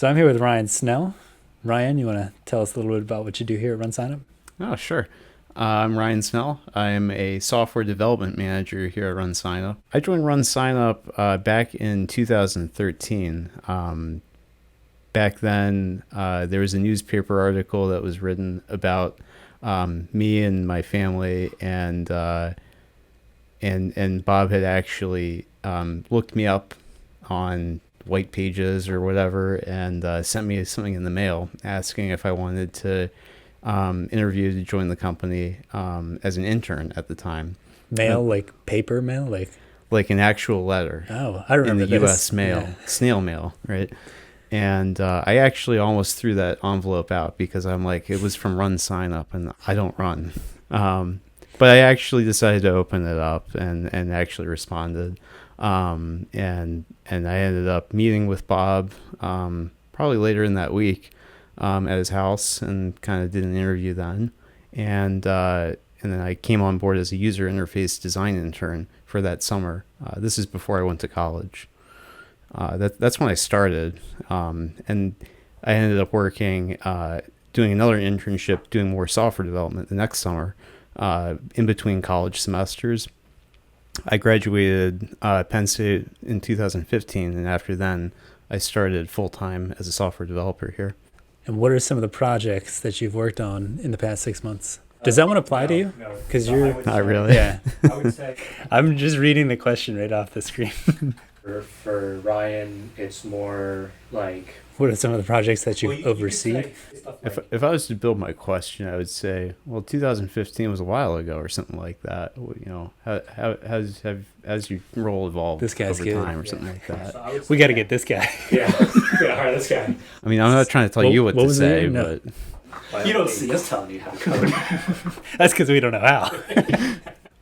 So I'm here with Ryan Snell. Ryan, you want to tell us a little bit about what you do here at RunSignup? Oh, sure. I'm Ryan Snell. I'm a software development manager here at RunSignup. I joined RunSignup back in 2013. Back then, there was a newspaper article that was written about me and my family, and Bob had actually looked me up on white pages or whatever, and sent me something in the mail asking if I wanted to interview to join the company as an intern at the time. Mail, like paper mail, like an actual letter. Oh, I in remember the this. U.S. mail, Yeah. snail mail, right? And I actually almost threw that envelope out because I'm like, it was from RunSignup, and I don't run. But I actually decided to open it up and actually responded. And I ended up meeting with Bob probably later in that week at his house, and kind of did an interview then. And then I came on board as a user interface design intern for that summer. This is before I went to college. That's when I started, and I ended up working, doing another internship, doing more software development the next summer, in between college semesters. I graduated Penn State in 2015, and after then, I started full-time as a software developer here. And what are some of the projects that you've worked on in the past 6 months? Does that one apply to you? No, Because no, you're, Not really. yeah. I would say I'm just reading the question right off the screen. for Ryan, it's more like What are some of the projects that well, you've you could overseen? say stuff If like, if I was to build my question, I would say, well, 2015 was a while ago, or something like that. Has your role evolved This guy's over good. time, or something like that? so I would We say got to that- get this guy. Yeah, yeah. All right, this guy. I mean, I'm not trying to tell What- you what what to was the say, name? No. but You don't see us telling you how to code. That's because we don't know how.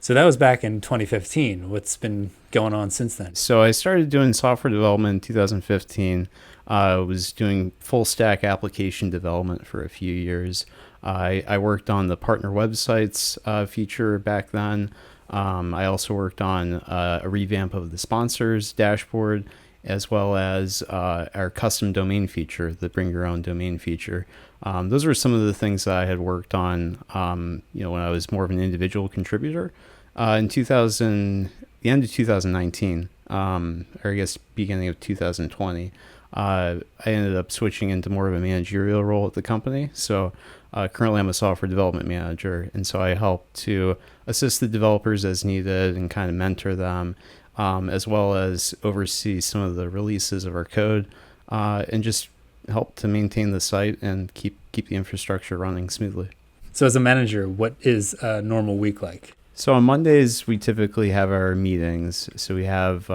So that was back in 2015. What's been going on since then? so I started doing software development in 2015. I was doing full stack application development for a few years. I worked on the partner websites feature back then. I also worked on a revamp of the sponsors dashboard, as well as our custom domain feature, the bring your own domain feature. Those were some of the things that I had worked on, when I was more of an individual contributor. In the end of 2019, or I guess beginning of 2020, I ended up switching into more of a managerial role at the company. So currently I'm a software development manager, and so I help to assist the developers as needed and kind of mentor them, as well as oversee some of the releases of our code, and just help to maintain the site and keep the infrastructure running smoothly. So as a manager, what is a normal week like? So on Mondays we typically have our meetings. So we have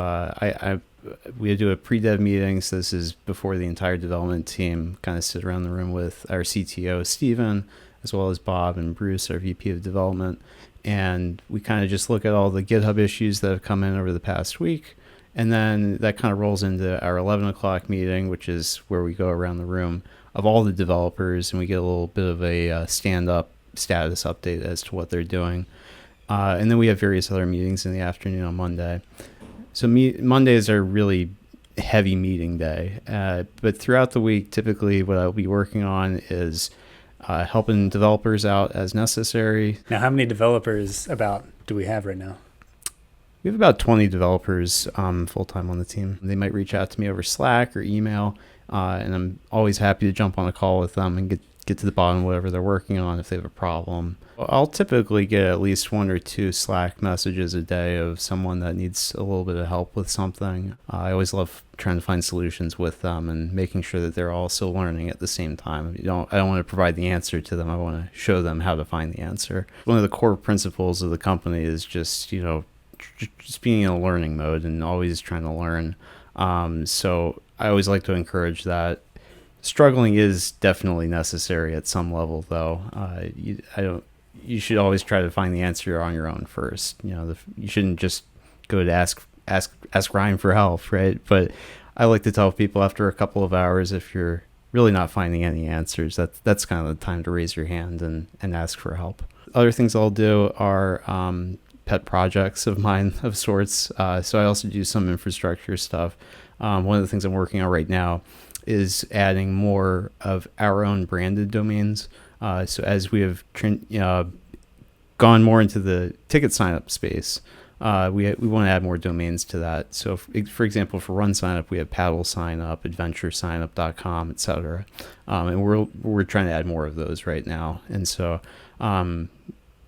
we do a pre-dev meeting. So this is before the entire development team kind of sit around the room with our CTO Steven, as well as Bob and Bruce, our VP of development, and we kind of just look at all the GitHub issues that have come in over the past week. And then that kind of rolls into our 11 o'clock meeting, which is where we go around the room of all the developers, and we get a little bit of a stand-up status update as to what they're doing. And then we have various other meetings in the afternoon on Monday. So Mondays are really heavy meeting day. But throughout the week, typically what I'll be working on is helping developers out as necessary. Now, how many developers do we have right now? We have about 20 developers full-time on the team. They might reach out to me over Slack or email, and I'm always happy to jump on a call with them and get to the bottom of whatever they're working on if they have a problem. I'll typically get at least 1 or 2 Slack messages a day of someone that needs a little bit of help with something. I always love trying to find solutions with them and making sure that they're also learning at the same time. I don't want to provide the answer to them. I want to show them how to find the answer. One of the core principles of the company is just being in a learning mode and always trying to learn. So I always like to encourage that. Struggling is definitely necessary at some level, though. You should always try to find the answer on your own first. You shouldn't just go to ask Ryan for help, right? But I like to tell people after a couple of hours, if you're really not finding any answers, that's kind of the time to raise your hand and ask for help. Other things I'll do are pet projects of mine of sorts. So I also do some infrastructure stuff. One of the things I'm working on right now is adding more of our own branded domains. So as we have gone more into the ticket signup space, we want to add more domains to that. So, for example, for RunSignup, we have Paddle Signup, AdventureSignup.com, etc. And we're trying to add more of those right now. And so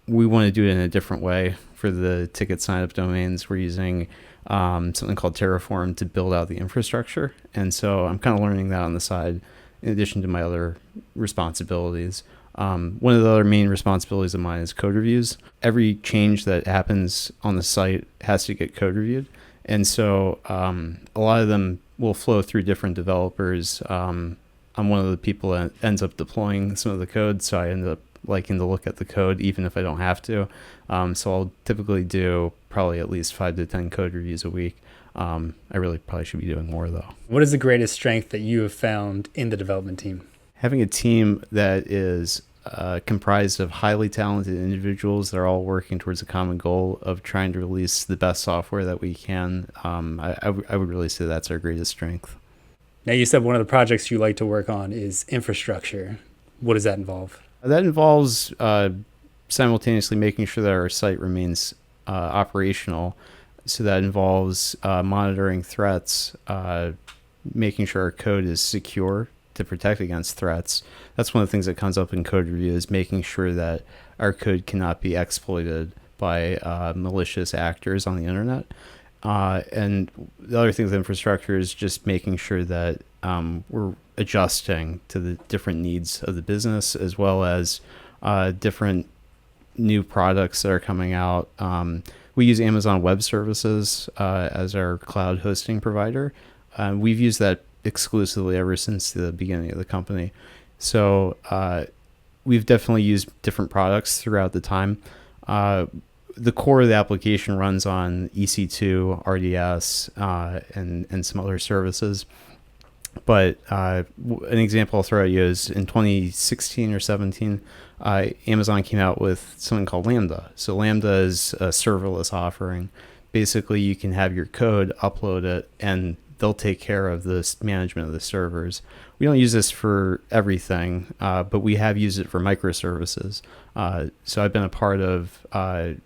we want to do it in a different way for the ticket signup domains. We're using something called Terraform to build out the infrastructure. And so I'm kind of learning that on the side in addition to my other responsibilities. One of the other main responsibilities of mine is code reviews. Every change that happens on the site has to get code reviewed. And so a lot of them will flow through different developers. I'm one of the people that ends up deploying some of the code, so I end up liking to look at the code even if I don't have to. So I'll typically do probably at least 5 to 10 code reviews a week. I really probably should be doing more though. What is the greatest strength that you have found in the development team? Having a team that is comprised of highly talented individuals that are all working towards a common goal of trying to release the best software that we can, I would really say that's our greatest strength. Now, you said one of the projects you like to work on is infrastructure. What does that involve? That involves simultaneously making sure that our site remains operational. So that involves monitoring threats, making sure our code is secure to protect against threats. That's one of the things that comes up in code review, is making sure that our code cannot be exploited by malicious actors on the internet. And the other thing with infrastructure is just making sure that we're adjusting to the different needs of the business, as well as different new products that are coming out. We use Amazon Web Services as our cloud hosting provider. We've used that exclusively ever since the beginning of the company. So we've definitely used different products throughout the time. The core of the application runs on EC2, RDS, and some other services. But an example I'll throw at you is in 2016 or 17, Amazon came out with something called Lambda. So Lambda is a serverless offering. Basically, you can have your code, upload it, and they'll take care of the management of the servers. We don't use this for everything, but we have used it for microservices. So I've been a part of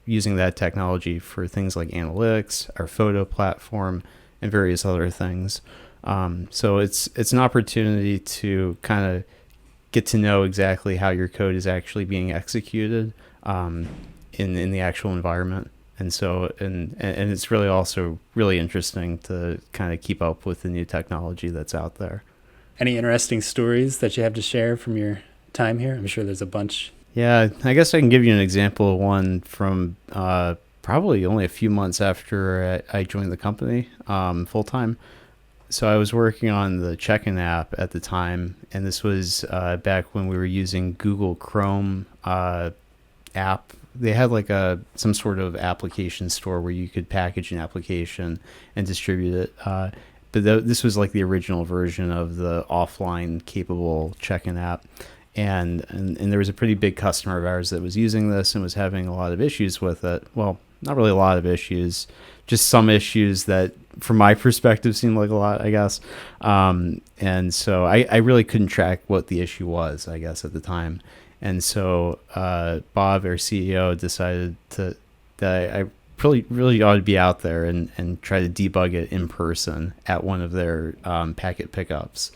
using that technology for things like analytics, our photo platform, and various other things. So it's an opportunity to kind of get to know exactly how your code is actually being executed in the actual environment. And so, and it's really also really interesting to kind of keep up with the new technology that's out there. Any interesting stories that you have to share from your time here? I'm sure there's a bunch. Yeah, I guess I can give you an example of one from probably only a few months after I joined the company full time. So I was working on the check-in app at the time, and this was back when we were using Google Chrome app. They had like some sort of application store where you could package an application and distribute it. But this was like the original version of the offline capable check-in app. And there was a pretty big customer of ours that was using this and was having a lot of issues with it. Well, not really a lot of issues, just some issues that from my perspective seemed like a lot, I guess. And so I really couldn't track what the issue was, I guess, at the time. And so Bob, our CEO, decided that I really ought to be out there and try to debug it in person at one of their packet pickups.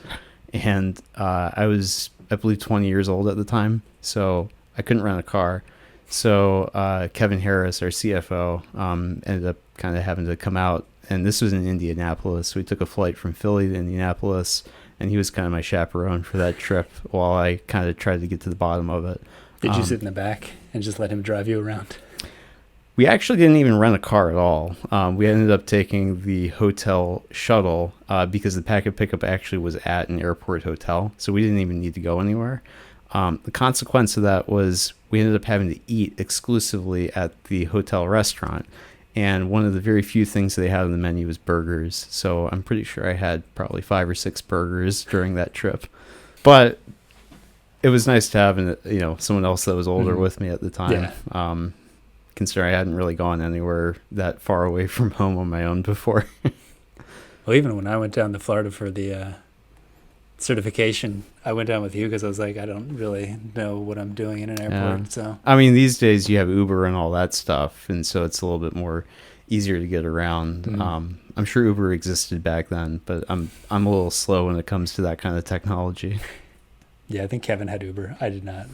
And I was, I believe, 20 years old at the time, so I couldn't rent a car. So Kevin Harris, our CFO, ended up kind of having to come out. And this was in Indianapolis. So we took a flight from Philly to Indianapolis, and he was kind of my chaperone for that trip while I kind of tried to get to the bottom of it. Did you sit in the back and just let him drive you around? We actually didn't even rent a car at all. We ended up taking the hotel shuttle because the packet pickup actually was at an airport hotel, so we didn't even need to go anywhere. The consequence of that was we ended up having to eat exclusively at the hotel restaurant, and one of the very few things they had on the menu was burgers. So I'm pretty sure I had probably 5 or 6 burgers during that trip. But it was nice to have someone else that was older with me at the time. Yeah. Considering I hadn't really gone anywhere that far away from home on my own before. Well, even when I went down to Florida for the certification, I went down with you because I was like, I don't really know what I'm doing in an airport. Yeah. So I mean, these days you have Uber and all that stuff, and so it's a little bit more easier to get around. I'm sure Uber existed back then, but I'm a little slow when it comes to that kind of technology. yeah, I think Kevin had Uber. I did not.